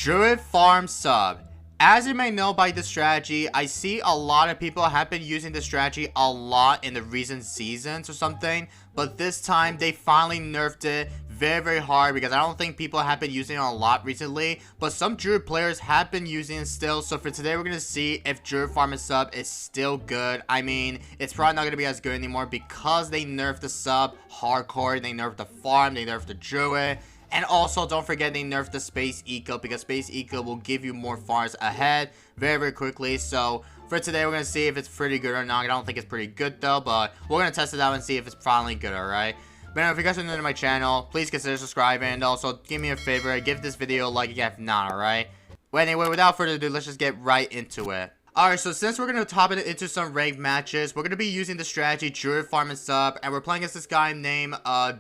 Druid farm sub. As you may know by the strategy, I see a lot of people have been using this strategy a lot in the recent seasons or something. But this time, they finally nerfed it very hard because I don't think people have been using it a lot recently. But some Druid players have been using it still. So for today, we're going to see if Druid farm sub is still good. I mean, it's probably not going to be as good anymore because they nerfed the sub hardcore. They nerfed the farm. They nerfed the Druid. And also, don't forget they nerfed the Space Eco because Space Eco will give you more farms ahead very quickly. So, for today, we're going to see if it's pretty good or not. I don't think it's pretty good, though, but we're going to test it out and see if it's finally good, alright? But anyway, if you guys are new to my channel, please consider subscribing. And also, give me a favor, give this video a like if not, alright? Well, anyway, without further ado, let's just get right into it. Alright, so since we're going to top it into some ranked matches, we're going to be using the strategy Druid farm sub, and we're playing against this guy named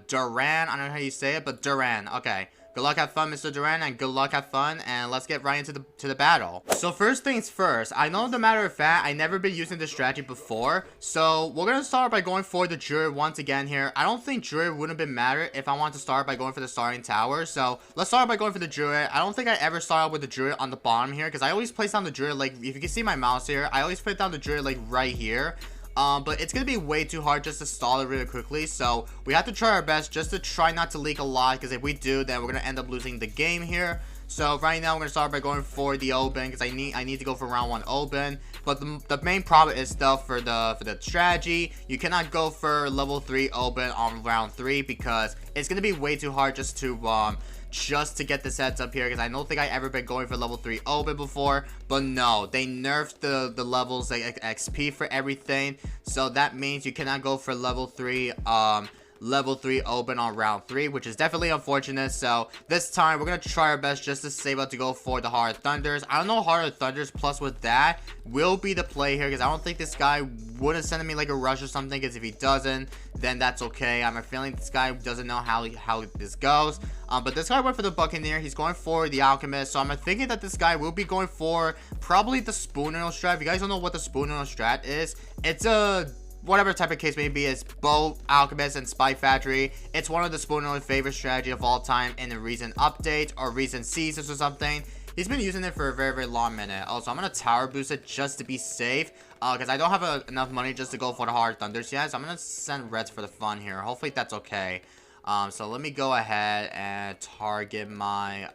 Duran. I don't know how you say it, but Duran. Okay. Good luck, have fun, Mr. Duran, and good luck, have fun, and let's get right into the battle. So first things first, I know the matter of fact, I never been using this strategy before, so we're going to start by going for the Druid once again here. I don't think Druid wouldn't have been matter if I want to start by going for the starting tower, so let's start by going for the Druid. I don't think I ever start with the Druid on the bottom here, because I always place down the Druid, like, if you can see my mouse here, I always put down the Druid, like, right here. But it's going to be way too hard just to stall it really quickly. So we have to try our best just to try not to leak a lot. Because if we do, then we're going to end up losing the game here. So right now, we're going to start by going for the Open. Because I need to go for round 1 Open. But the main problem is still for the strategy. You cannot go for level 3 Open on round 3. Because it's going to be way too hard just to get the sets up here, because I don't think I ever been going for level 3 Open before. But no, they nerfed the levels, like XP for everything, so that means you cannot go for level 3 Open on round 3, which is definitely unfortunate. So this time we're gonna try our best just to save up to go for the Heart of Thunders. I don't know, Heart of Thunders plus with that will be the play here, because I don't think this guy wouldn't send me like a rush or something, because if he doesn't, then that's okay. I'm feeling this guy doesn't know how this goes. But this guy went for the Buccaneer. He's going for the Alchemist, so I'm thinking that this guy will be going for probably the Spoon Noodle strat. If you guys don't know what the Spoon Noodle strat is, it's a whatever type of case may be, it's both Alchemist and Spy Factory. It's one of the Spoon Noodle's favorite strategy of all time in the recent updates or recent seasons or something. He's been using it for a very long minute. Also, I'm going to tower boost it just to be safe, because I don't have enough money just to go for the Hard Thunders yet. So I'm going to send Reds for the fun here. Hopefully that's okay. So let me go ahead and target my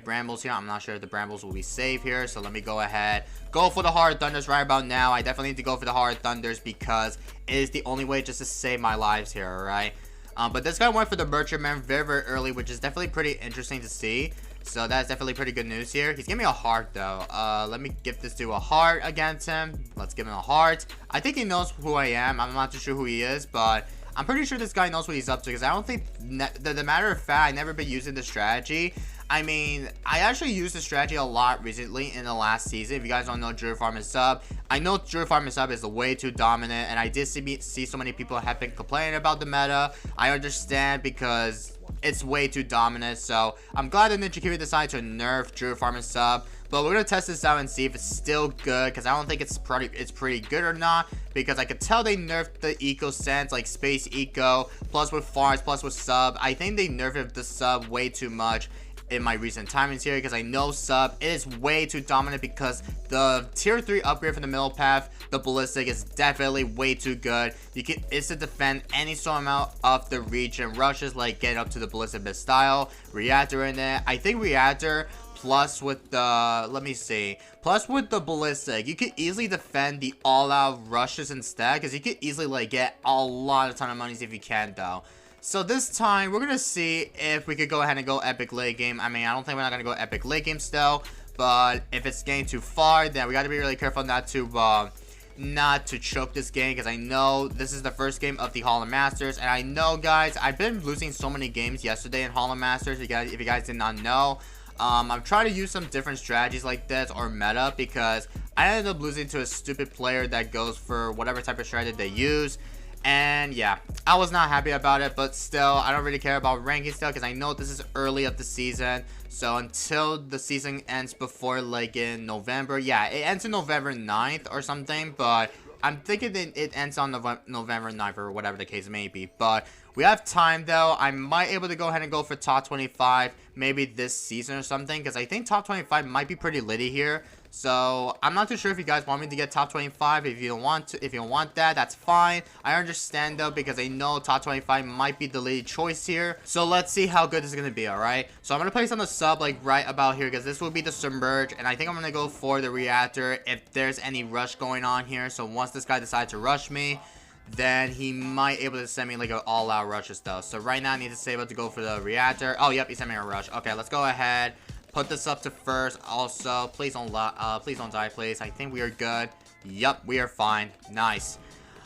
Brambles here. I'm not sure if the Brambles will be safe here, so let me go ahead, go for the Hard Thunders right about now. I definitely need to go for the Hard Thunders because it is the only way just to save my lives here, alright? But this guy went for the Merchantman very early, which is definitely pretty interesting to see. So that's definitely pretty good news here. He's giving me a heart though. Let me give this to a heart against him. Let's give him a heart. I think he knows who I am. I'm not too sure who he is, but I'm pretty sure this guy knows what he's up to, because I don't think, the matter of fact, I never been using this strategy. I mean, I actually used this strategy a lot recently in the last season. If you guys don't know Druid farm sub, I know Druid farm sub is way too dominant, and I did see so many people have been complaining about the meta. I understand, because it's way too dominant. So I'm glad that Ninja Kiwi decided to nerf Druid farm sub. But we're gonna test this out and see if it's still good, because I don't think it's pretty good or not, because I could tell they nerfed the eco sense, like Space Eco, plus with farms, plus with sub. I think they nerfed the sub way too much in my recent timings here, because I know sub is way too dominant, because the tier 3 upgrade from the middle path, the ballistic, is definitely way too good. You can instant defend any sort amount of the region rushes, like getting up to the ballistic mid style, reactor in it. I think reactor plus with the, let me see, plus with the ballistic, you could easily defend the all-out rushes instead, because you could easily like get a ton of monies if you can though. So this time, we're going to see if we could go ahead and go epic late game. I mean, I don't think we're not going to go epic late game still, but if it's getting too far, then we got to be really careful not to choke this game, because I know this is the first game of the Holland Masters, and I know, guys, I've been losing so many games yesterday in Holland Masters. If you guys did not know, I'm trying to use some different strategies like this or meta, because I ended up losing to a stupid player that goes for whatever type of strategy they use. And yeah, I was not happy about it, but still, I don't really care about ranking still, because I know this is early of the season. So until the season ends before, like, in November, yeah, it ends in November 9th or something, but I'm thinking that it ends on November 9th or whatever the case may be. But We have time though. I might able to go ahead and go for top 25 maybe this season or something, because I think top 25 might be pretty litty here. So I'm not too sure if you guys want me to get top 25. If you don't want to, if you don't want that, that's fine. I understand though, because I know top 25 might be the lead choice here. So let's see how good this is gonna be. All right, so I'm gonna place on the sub like right about here, because this will be the submerge, and I think I'm gonna go for the reactor if there's any rush going on here. So once this guy decides to rush me, then he might able to send me like an all-out rush or stuff. So right now I need to save up to go for the reactor. Oh yep, he sent me a rush. Okay, let's go ahead, put this up to first. Also, please don't die, please. I think we are good. Yep, we are fine. Nice.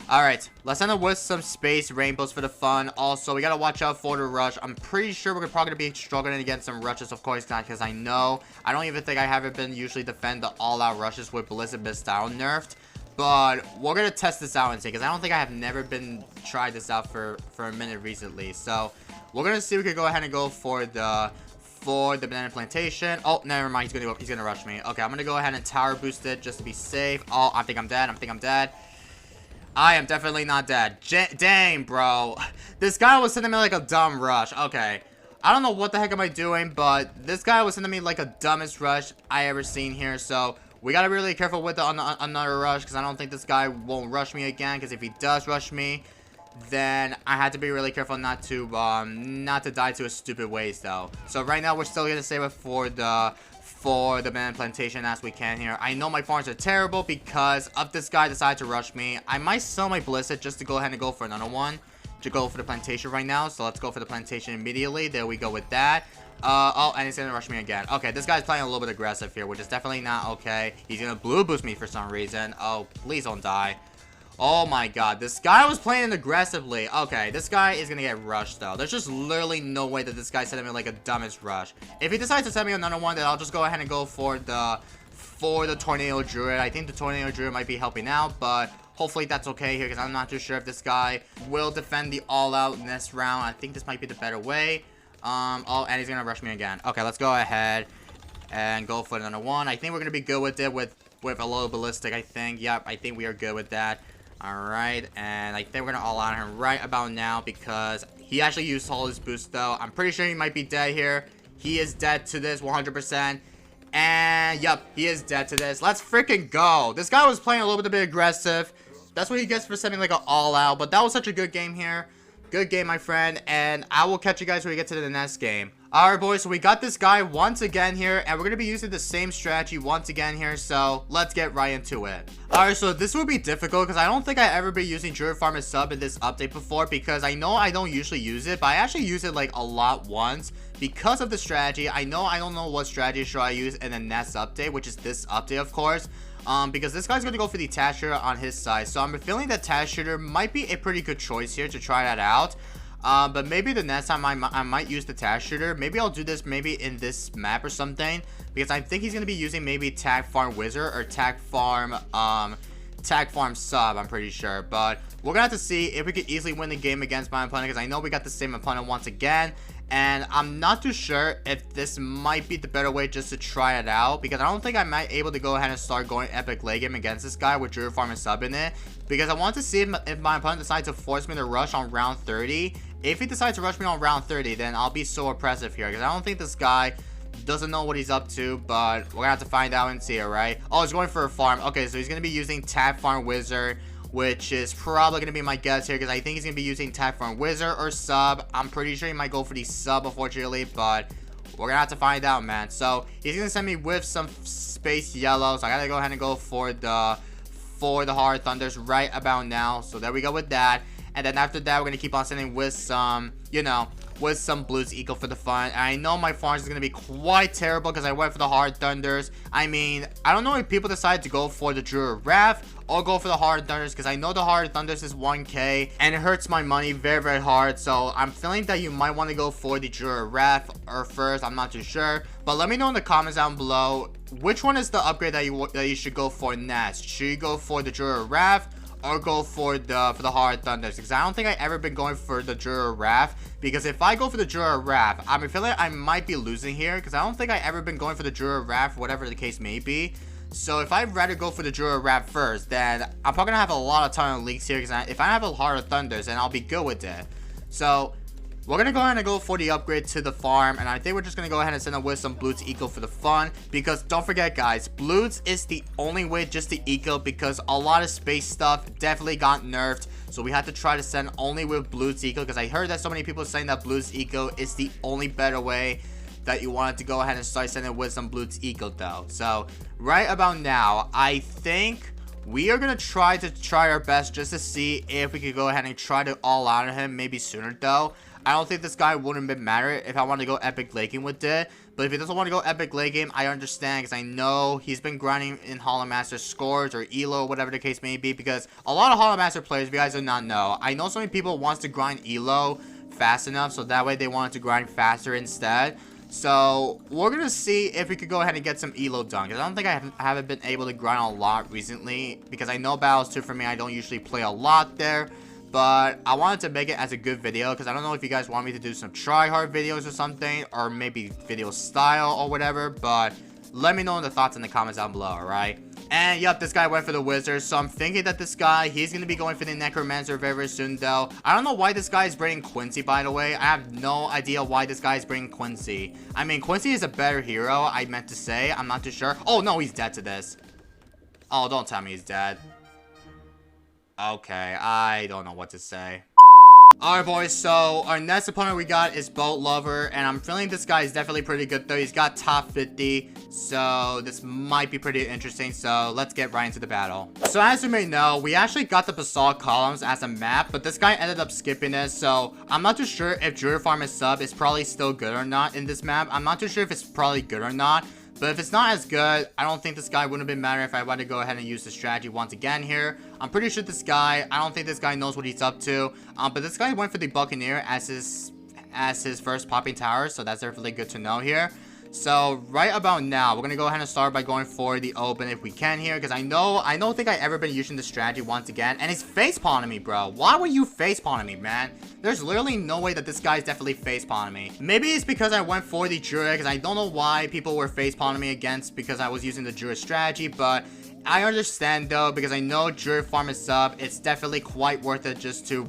All right, let's end up with some space rainbows for the fun. Also, we gotta watch out for the rush. I'm pretty sure we're probably gonna be struggling against some rushes, of course, not because I don't even think I haven't been usually defend the all-out rushes with ballistic missile nerfed. But we're gonna test this out and see, because I don't think I have never been tried this out for a minute recently. So we're gonna see if we can go ahead and go for the banana plantation. Oh, never mind. He's gonna rush me. Okay, I'm gonna go ahead and tower boost it just to be safe. Oh, I think I'm dead. I am definitely not dead. Dang, bro. This guy was sending me like a dumb rush. Okay. I don't know what the heck am I doing, but this guy was sending me like a dumbest rush I ever seen here. So we gotta be really careful with another rush, because I don't think this guy won't rush me again. Because if he does rush me, then I had to be really careful not to die to a stupid waste though. So right now we're still gonna save it for the banana plantation as we can here. I know my farms are terrible because of this guy decided to rush me. I might sell my ballistic just to go ahead and go for another one, to go for the plantation right now. So let's go for the plantation immediately. There we go with that. Oh, and he's gonna rush me again. Okay, this guy's playing a little bit aggressive here, which is definitely not okay. He's gonna blue boost me for some reason. Oh, please don't die. Oh my god, this guy was playing aggressively. Okay, this guy is gonna get rushed though. There's just literally no way that this guy sent me like a dumbest rush. If he decides to send me another one, then I'll just go ahead and go for the tornado druid. I think the tornado druid might be helping out, but hopefully that's okay here, because I'm not too sure if this guy will defend the all-out in this round. I think this might be the better way. Oh, and he's gonna rush me again. Okay, let's go ahead and go for another one. I think we're gonna be good with it with a low ballistic, I think. Yep, I think we are good with that. Alright, and I think we're gonna all out him right about now, because he actually used all his boost though. I'm pretty sure he might be dead here. He is dead to this 100%. And yep, he is dead to this. Let's freaking go. This guy was playing a little bit aggressive. That's what he gets for sending like an all-out. But that was such a good game here. Good game, my friend. And I will catch you guys when we get to the next game. Alright, boys. So we got this guy once again here. And we're going to be using the same strategy once again here. So let's get right into it. Alright, so this will be difficult, because I don't think I ever been using Druid Farmer sub in this update before. Because I know I don't usually use it. But I actually use it like a lot once. Because of the strategy. I don't know what strategy should I use in the next update. Which is this update, of course. Because this guy's going to go for the Task Shooter on his side. So I'm feeling that Task Shooter might be a pretty good choice here to try that out. But maybe the next time I might use the Task Shooter. Maybe I'll do this maybe in this map or something. Because I think he's going to be using maybe Tag Farm Wizard or Tag Farm Sub, I'm pretty sure. But we're going to have to see if we could easily win the game against my opponent. Because I know we got the same opponent once again. And I'm not too sure if this might be the better way just to try it out. Because I don't think I might able to go ahead and start going epic late game against this guy with Druid Farm and sub in it. Because I want to see if my opponent decides to force me to rush on round 30. If he decides to rush me on round 30, then I'll be so oppressive here. Because I don't think this guy doesn't know what he's up to. But we're going to have to find out and see, alright? Oh, he's going for a farm. Okay, so he's going to be using Tag Farm Wizard, which is probably going to be my guess here, because I think he's going to be using Tag Farm Wizard or Sub. I'm pretty sure he might go for the Sub, unfortunately, but we're going to have to find out, man. So he's going to send me with some Space Yellow, so I got to go ahead and go for the Hard Thunders right about now. So there we go with that. And then after that, we're going to keep on sending with some, with some Blues Eagle for the fun. And I know my farms is going to be quite terrible because I went for the Hard Thunders. I mean, I don't know if people decide to go for the Druid Wrath or go for the Hard Thunders, because I know the Hard Thunders is 1k and it hurts my money very, very hard. So I'm feeling that you might want to go for the Druid Wrath or first. I'm not too sure. But let me know in the comments down below, which one is the upgrade that you should go for next. Should you go for the Druid Wrath or go for the Hard Thunders? Because I don't think I ever been going for the Druid Wrath. Because if I go for the Druid Wrath, I'm feeling I might be losing here, because I don't think I ever been going for the Druid Wrath, whatever the case may be. So if I'd rather go for the Druid Wrath first, then I'm probably gonna have a lot of ton of leaks here. Because if I have a Hard Thunders, then I'll be good with it. So we're going to go ahead and go for the upgrade to the farm, and I think we're just going to go ahead and send with some Bloons eco for the fun, because don't forget guys, Bloons is the only way just to eco, because a lot of space stuff definitely got nerfed, so we had to try to send only with Bloons eco, because I heard that so many people saying that Bloons eco is the only better way that you wanted to go ahead and start sending with some Bloons eco though. So right about now, I think we are going to try our best just to see if we could go ahead and try to all out of him, maybe sooner though. I don't think this guy wouldn't have matter if I want to go epic laking with it. But if he doesn't want to go epic laking, I understand, because I know he's been grinding in Hollow Master scores or elo, whatever the case may be. Because a lot of Hollow Master players, if you guys do not know, I know so many people wants to grind elo fast enough, so that way they want to grind faster instead. So we're going to see if we could go ahead and get some elo done, because I don't think I haven't been able to grind a lot recently, because I know Battles 2 for me, I don't usually play a lot there. But I wanted to make it as a good video, because I don't know if you guys want me to do some try-hard videos or something, or maybe video style or whatever, but let me know in the thoughts in the comments down below, alright? And yep, this guy went for the wizard, so I'm thinking that this guy, he's going to be going for the necromancer very, very soon though. I don't know why this guy is bringing Quincy, by the way. I have no idea why this guy is bringing Quincy. I mean, Quincy is a better hero, I meant to say. I'm not too sure. Oh no, he's dead to this. Oh, don't tell me he's dead. Okay, I don't know what to say. Alright boys, so our next opponent we got is Boat Lover, and I'm feeling this guy is definitely pretty good though. He's got top 50, so this might be pretty interesting, so let's get right into the battle. So as you may know, we actually got the basalt columns as a map, but this guy ended up skipping it, so I'm not too sure if Druid Farmer sub is probably still good or not in this map. I'm not too sure if it's probably good or not. But if it's not as good, I don't think this guy wouldn't have been matter if I wanted to go ahead and use the strategy once again here. I'm pretty sure this guy, I don't think this guy knows what he's up to. But this guy went for the Buccaneer as his first popping tower, so that's definitely good to know here. So right about now, we're gonna go ahead and start by going for the open if we can here, because I don't think I ever been using the strategy once again. And he's facepalming me, bro. Why were you facepalming me, man? There's literally no way that this guy's definitely facepalming me. Maybe it's because I went for the Druid, because I don't know why people were facepalming me against, because I was using the Druid strategy, but I understand though, because I know Druid Farmer sub, it's definitely quite worth it just to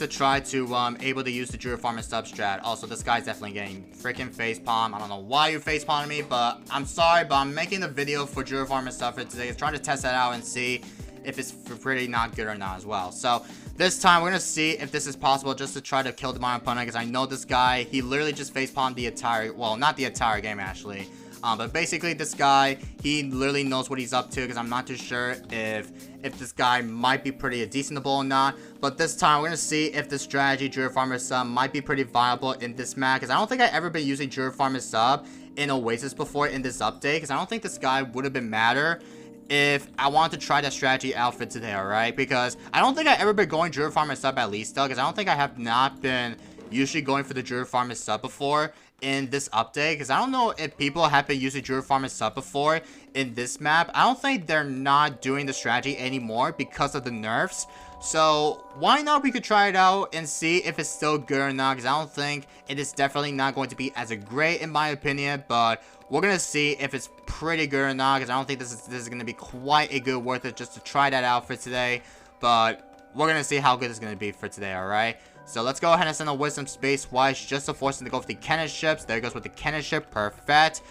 try to able to use the Druid Farmer sub strat. Also, this guy's definitely getting freaking facepalm. I don't know why you facepalming me, but I'm sorry, but I'm making the video for Druid Farmer stuff for today. Trying to test that out and see if it's pretty not good or not as well. So this time we're gonna see if this is possible, just to try to kill my opponent, because I know this guy, he literally just facepalmed the entire, well, not the entire game actually. But basically this guy, he literally knows what he's up to, because I'm not too sure if this guy might be pretty decentable or not. But this time we're going to see if the strategy Druid Farmer sub might be pretty viable in this map, because I don't think I ever been using Druid Farmer sub in Oasis before in this update, because I don't think this guy would have been matter if I wanted to try that strategy outfit today, alright? Because I don't think I ever been going Druid Farmer sub at least though, because I don't think I have not been usually going for the Druid Farmer sub before in this update, because I don't know if people have been using Druid Farmer sub before in this map. I don't think they're not doing the strategy anymore because of the nerfs. So why not we could try it out and see if it's still good or not, because I don't think it is definitely not going to be as great in my opinion, but we're gonna see if it's pretty good or not, because I don't think this is gonna be quite a good worth it just to try that out for today. But we're gonna see how good it's gonna be for today, alright? So let's go ahead and send a Wisdom Space-wise just to force him to go for the Kenneth ships. There he goes with the Kenneth ship. Perfect.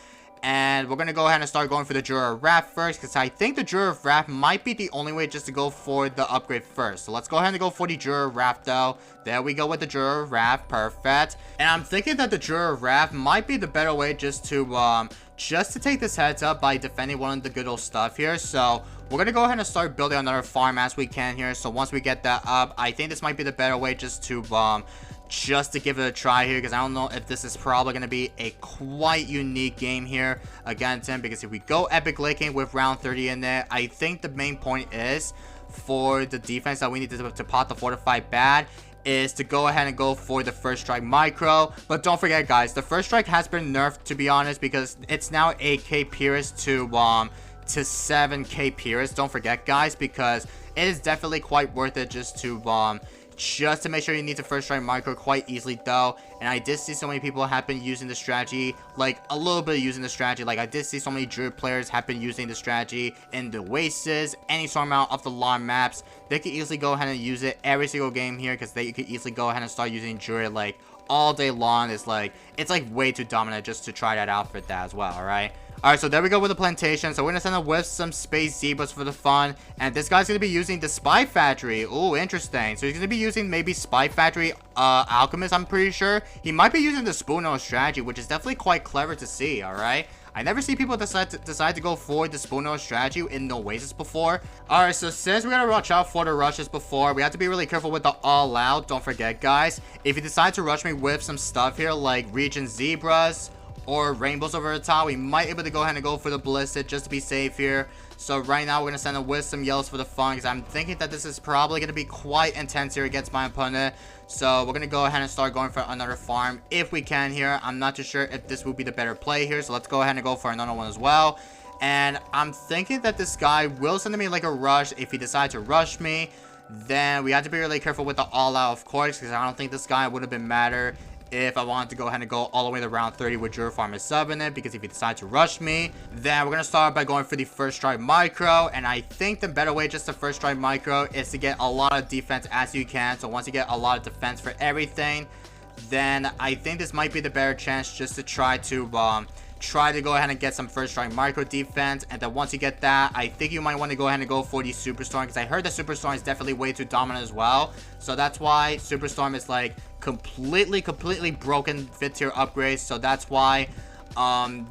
And we're going to go ahead and start going for the Druid Raft first, because I think the Druid Raft might be the only way just to go for the upgrade first. So let's go ahead and go for the Druid Raft though. There we go with the Druid Raft. Perfect. And I'm thinking that the Druid Raft might be the better way just to take this heads up by defending one of the good old stuff here. So we're going to go ahead and start building another farm as we can here. So once we get that up, I think this might be the better way just to give it a try here, because I don't know if this is probably going to be a quite unique game here against him, because if we go epic laking with round 30 in there, I think the main point is for the defense that we need to pot the fortify bad is to go ahead and go for the first strike micro. But don't forget guys, the first strike has been nerfed, to be honest, because it's now 8k Pierce to 7k Pierce. Don't forget guys, because it is definitely quite worth it just to just to make sure you need to first strike micro quite easily though. And I did see so many people have been using the strategy, like a little bit of using the strategy. Like I did see so many Druid players have been using the strategy in the Oasis, any sort amount of the lawn maps. They could easily go ahead and use it every single game here, because they could easily go ahead and start using Druid like all day long. It's like way too dominant just to try that out for that as well. Alright, so there we go with the plantation. So we're gonna send it with some space zebras for the fun. And this guy's gonna be using the spy factory. Ooh, interesting. So he's gonna be using maybe spy factory alchemist, I'm pretty sure. He might be using the spoon nose strategy, which is definitely quite clever to see. Alright, I never see people decide to go for the spoon nose strategy in the Oasis before. Alright, so since we gotta watch out for the rushes before, we have to be really careful with the all out. Don't forget, guys, if you decide to rush me with some stuff here like region zebras or rainbows over the top, we might be able to go ahead and go for the ballistic just to be safe here. So right now we're going to send it with some yellows for the fun, because I'm thinking that this is probably going to be quite intense here against my opponent. So we're going to go ahead and start going for another farm if we can here. I'm not too sure if this will be the better play here, so let's go ahead and go for another one as well. And I'm thinking that this guy will send me like a rush. If he decides to rush me, then we have to be really careful with the all out, of course, because I don't think this guy would have been matter if I wanted to go ahead and go all the way to round 30 with Druid farm is sub in it, because if he decides to rush me, then we're going to start by going for the first strike micro. And I think the better way just to first strike micro is to get a lot of defense as you can. So once you get a lot of defense for everything, then I think this might be the better chance just to try to go ahead and get some first strike micro defense. And then once you get that, I think you might want to go ahead and go for the Superstorm, because I heard that Superstorm is definitely way too dominant as well. So that's why Superstorm is like completely broken fit tier upgrades. So that's why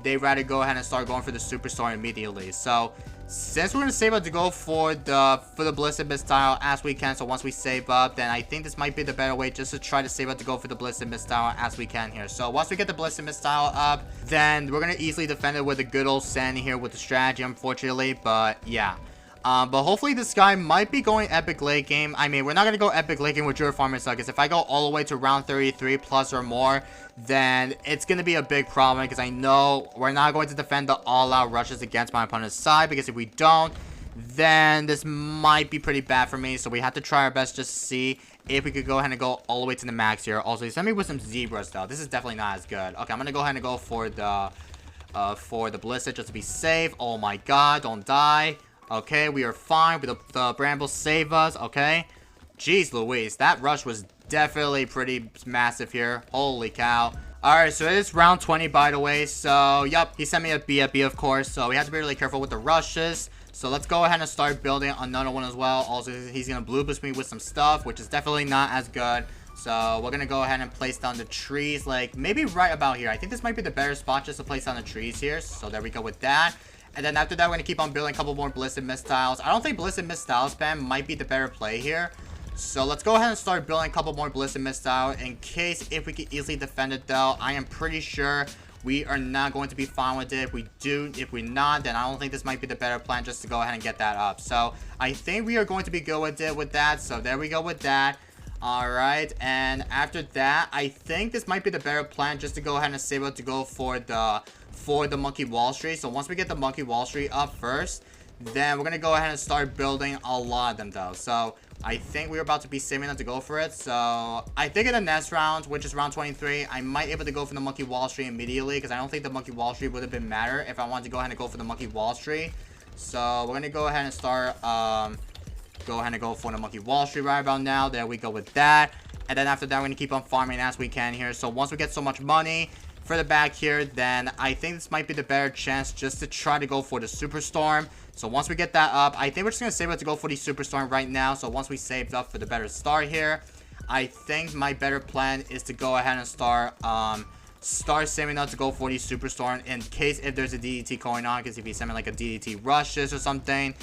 they rather go ahead and start going for the Superstorm immediately. So since we're going to save up to go for the Ballistic Missile as we can, so once we save up, then I think this might be the better way just to try to save up to go for the Ballistic Missile as we can here. So once we get the Ballistic Missile up, then we're going to easily defend it with a good old Sandy here with the strategy, unfortunately. But yeah. But hopefully this guy might be going epic late game. I mean, we're not going to go epic late game with Druid farm itself, because if I go all the way to round 33 plus or more, then it's going to be a big problem, because I know we're not going to defend the all-out rushes against my opponent's side, because if we don't, then this might be pretty bad for me. So we have to try our best just to see if we could go ahead and go all the way to the max here. Also, he sent me with some zebras though. This is definitely not as good. Okay, I'm going to go ahead and go for the ballistic just to be safe. Oh my god, don't die. Okay, we are fine. The brambles save us. Okay. Jeez Louise, that rush was definitely pretty massive here. Holy cow. Alright, so it is round 20, by the way. So, yep, he sent me a B, of course. So, we have to be really careful with the rushes. So, let's go ahead and start building another one as well. Also, he's going to blue boost me with some stuff, which is definitely not as good. So, we're going to go ahead and place down the trees, like, maybe right about here. I think this might be the better spot just to place down the trees here. So, there we go with that. And then after that, we're going to keep on building a couple more Ballistic Missiles. I don't think Ballistic Missile spam might be the better play here. So let's go ahead and start building a couple more Ballistic Missiles in case if we can easily defend it though. I am pretty sure we are not going to be fine with it. If we're not, then I don't think this might be the better plan just to go ahead and get that up. So I think we are going to be good with it with that. So there we go with that. Alright, and after that, I think this might be the better plan just to go ahead and save up to go for the Monkey Wall Street. So once we get the Monkey Wall Street up first, then we're going to go ahead and start building a lot of them though. So I think we're about to be saving up to go for it. So I think in the next round, which is round 23, I might be able to go for the Monkey Wall Street immediately, because I don't think the Monkey Wall Street would have been matter if I wanted to go ahead and go for the Monkey Wall Street. So we're going to go ahead and start go for the Monkey Wall Street right about now. There we go with that. And then after that, we're going to keep on farming as we can here. So once we get so much money for the back here, then I think this might be the better chance just to try to go for the Superstorm. So once we get that up, I think we're just going to save it to go for the Superstorm right now. So once we saved up for the better start here, I think my better plan is to go ahead and start saving up to go for the Superstorm in case if there's a DDT going on. Because if he's sending like a DDT rushes or something,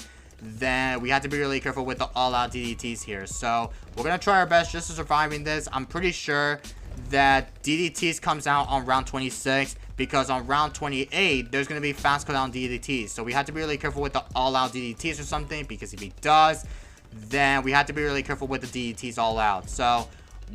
then we have to be really careful with the all-out DDTs here. So we're going to try our best just to surviving this. I'm pretty sure that DDTs comes out on round 26, because on round 28 there's going to be fast cooldown DDTs. So we have to be really careful with the all-out DDTs or something, because if he does, then we have to be really careful with the DDTs all out. So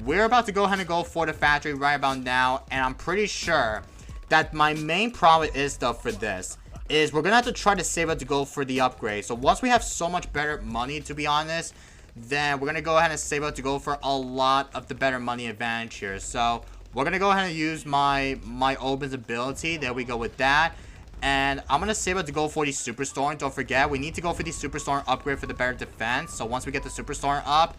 we're about to go ahead and go for the factory right about now, and I'm pretty sure that my main problem is though for this is we're gonna have to try to save up to go for the upgrade. So once we have so much better money, to be honest, then we're going to go ahead and save up to go for a lot of the better money advantage here. So we're going to go ahead and use my Oben's ability. There we go with that. And I'm going to save up to go for the Superstorm. Don't forget, we need to go for the Superstorm upgrade for the better defense. So once we get the Superstorm up,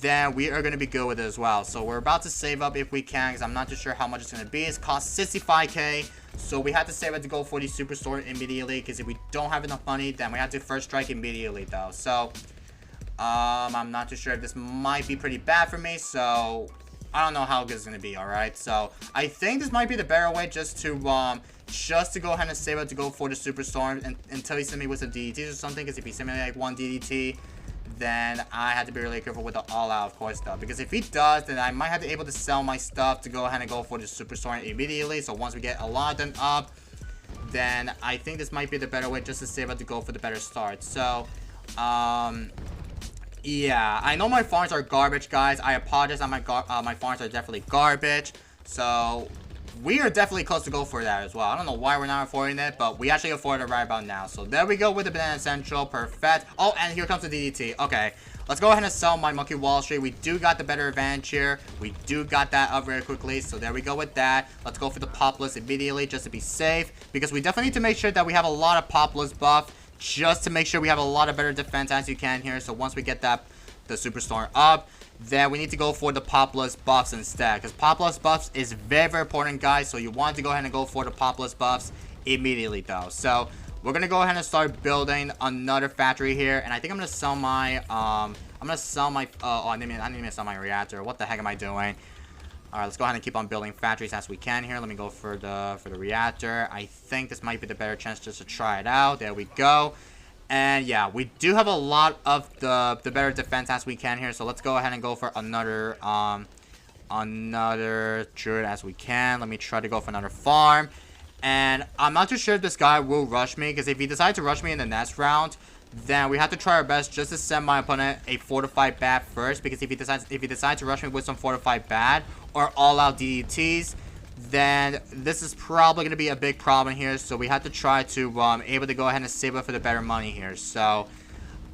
then we are going to be good with it as well. So we're about to save up if we can, because I'm not too sure how much it's going to be. It's cost 65k. So we have to save up to go for the Superstorm immediately, because if we don't have enough money, then we have to first strike immediately though. So I'm not too sure if this might be pretty bad for me. So I don't know how good it's going to be, alright? So I think this might be the better way just to go ahead and save up to go for the Superstorm until he sent me with some DDTs or something. Because if he sent me like one DDT, then I have to be really careful with the all-out, of course, though. Because if he does, then I might have to be able to sell my stuff to go ahead and go for the Superstorm immediately. So once we get a lot of them up, then I think this might be the better way just to save up to go for the better start. So, yeah, I know my farms are garbage, guys. I apologize on my farms are definitely garbage. So we are definitely close to go for that as well. I don't know why we're not affording it, but we actually afford it right about now. So there we go with the Banana Central. Perfect. Oh, and here comes the DDT. Okay, let's go ahead and sell my Monkey Wall Street. We do got the better advantage here. We do got that up very quickly. So there we go with that. Let's go for the Populous immediately just to be safe, because we definitely need to make sure that we have a lot of Populous buff just to make sure we have a lot of better defense as you can here. So once we get the Superstorm up, then we need to go for the Populous buffs instead, because Populous buffs is very, very important, guys. So you want to go ahead and go for the Populous buffs immediately though. So we're gonna go ahead and start building another factory here, and I think I'm gonna sell my oh, I didn't mean to sell my reactor. What the heck am I doing? All right, let's go ahead and keep on building factories as we can here. Let me go for the reactor. I think this might be the better chance just to try it out. There we go. And yeah, we do have a lot of the better defense as we can here. So let's go ahead and go for another Druid as we can. Let me try to go for another farm. And I'm not too sure if this guy will rush me, because if he decides to rush me in the next round, then we have to try our best just to send my opponent a fortified bat first. Because if he decides to rush me with some fortified bat or all-out DDTs, then this is probably going to be a big problem here. So we have to try to able to go ahead and save up for the better money here. So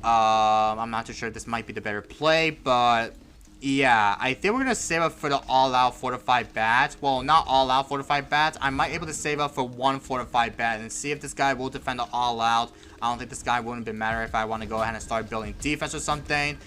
I'm not too sure if this might be the better play, but yeah, I think we're going to save up for the all-out fortified bats. Well, not all-out fortified bats. I might able to save up for one fortified bat and see if this guy will defend the all-out. I don't think this guy wouldn't be matter if I want to go ahead and start building defense or something,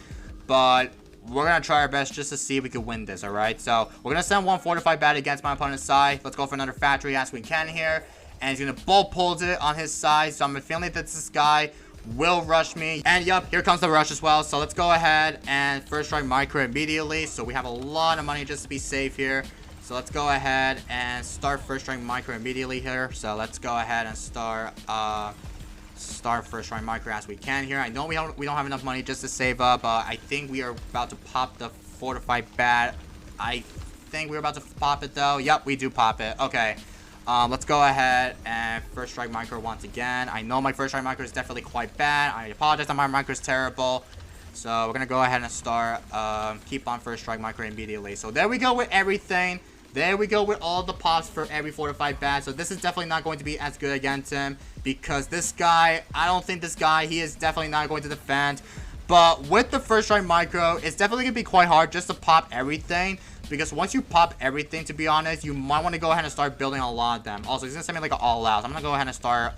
but we're going to try our best just to see if we can win this, alright? So we're going to send one fortified bat against my opponent's side. Let's go for another factory as we can here. And he's going to bolt pulls it on his side. So I'm feeling that this guy will rush me. And yep, here comes the rush as well. So let's go ahead and first strike micro immediately. So we have a lot of money just to be safe here. So let's go ahead and start first strike micro immediately here. So let's go ahead and start first strike micro as we can here. I know we don't have enough money just to save up. I think we are about to pop the fortified bat. I think we're about to pop it though. Yep, we do pop it. Okay. Let's go ahead and first strike micro once again. I know my first strike micro is definitely quite bad. I apologize that my micro is terrible. So we're gonna go ahead and start keep on first strike micro immediately. So there we go with everything. There we go with all the pops for every fortified bat. So this is definitely not going to be as good against him, because this guy, I don't think this guy, he is definitely not going to defend. But with the first strike micro, it's definitely going to be quite hard just to pop everything, because once you pop everything, to be honest, you might want to go ahead and start building a lot of them. Also, he's going to send me like an all-out. I'm going to go ahead and start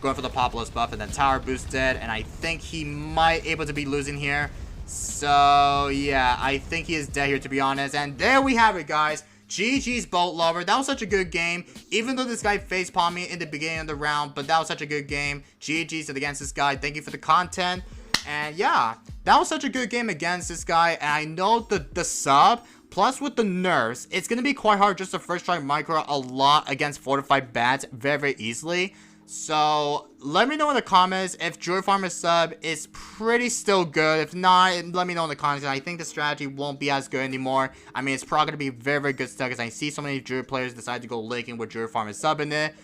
going for the Populous buff and then tower boosted, and I think he might able to be losing here. So yeah, I think he is dead here, to be honest. And there we have it, guys. GG's Bolt Lover. That was such a good game, even though this guy facepalmed me in the beginning of the round, but that was such a good game. GG's against this guy. Thank you for the content. And yeah, that was such a good game against this guy. And I know the sub, plus with the nerfs, it's going to be quite hard just to first try micro a lot against fortified bats very, very easily. So let me know in the comments if Druid Farmer sub is pretty still good. If not, let me know in the comments. I think the strategy won't be as good anymore. I mean, it's probably going to be very, very good stuff, because I see so many Druid players decide to go linking with Druid Farmer sub in it.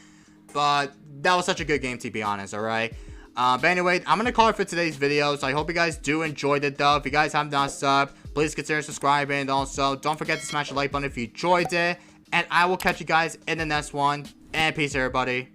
But that was such a good game, to be honest, alright? But anyway, I'm going to call it for today's video. So I hope you guys do enjoyed it though. If you guys have not subbed, please consider subscribing. And also, don't forget to smash the like button if you enjoyed it. And I will catch you guys in the next one. And peace, everybody.